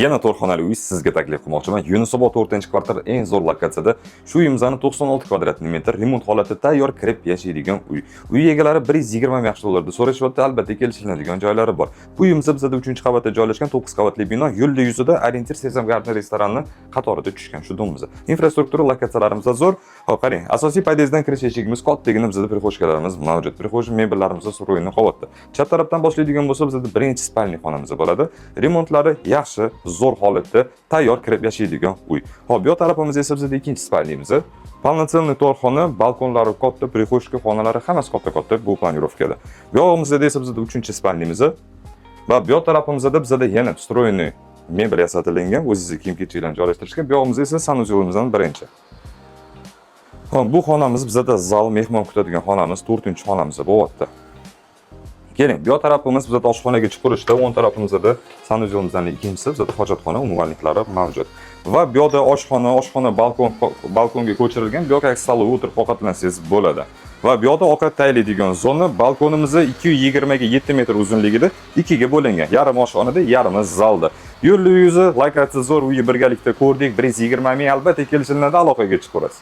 Yana to'rxonali uy sizga taklif qilmoqchiman. Yunusobod 4-kvartal eng zo'r lokatsiyada shu uyimizni 96 kvadrat metr remont holati tayyor kirib yashaydigan uy. Uy egalari 120 ming dollardan so'rashyapti, albatta kelishiladigan joylari bor. Bu uyimiz bizda 3-qavatda joylashgan 9 qavatli bino, yo'lda yuzida Orientir Sezam Garden restorani qatorida tushgan shu domimizda. Infrastruktura lokatsiyalarimiz zo'r. Hop qarang, asosiy podyezdan kirish eshigimiz kattagina, bizda prixoshkalarimiz mavjud. Prixosh mebellarimiz suro'yini qavatda. Chap tarafdan boshlaydigan bo'lsa, bizda birinchi spalni xonamiz bo'ladi. Remontlari yaxshi, zo'r holatda tayyor kirib yashaydigan uy. Hop, bu tarafimizda esa bizda ikkinchi spalnimiz. Полноценный to'rxona, balkonlari katta, prixoshka xonalari hammasi katta bu planirovkada. Bu yog'imizda esa bizda 3-spalnimiz va bu tarafimizda bizda yana встроенный mebel yasatilgan, o'zingizga kiyim-kechaklarni joylashtirishga. Bu yog'imizda esa sanuzyulimizdan birinchi. Bu xonamiz bizda zal, mehmon kutadigan xonamiz, 4-xonamiz bo'lyapti. Keling, bu tarafimiz bizda oshxonaga chiqarishda, o'ng tarafimizda sanuzyulimizdan ikkinchisi bizda hojatxona umumanliklari mavjud. Va bu yerda oshxona balkonga ko'chirilgan, bu yoqqa stolga o'tirib ovqatlansangiz bo'ladi. Va bu yerda ovqat tayyorlaydigan zona, balkonimiz 220 ga 7 metr uzunligida 2 ga bo'lingan. Yarim oshxonada, yarimi zalda. Yo'l yuzi lokatsiya zo'r uyni birgalikda ko'rdik, 120 ming albatta kelishiladi, aloqaga chiqarasiz.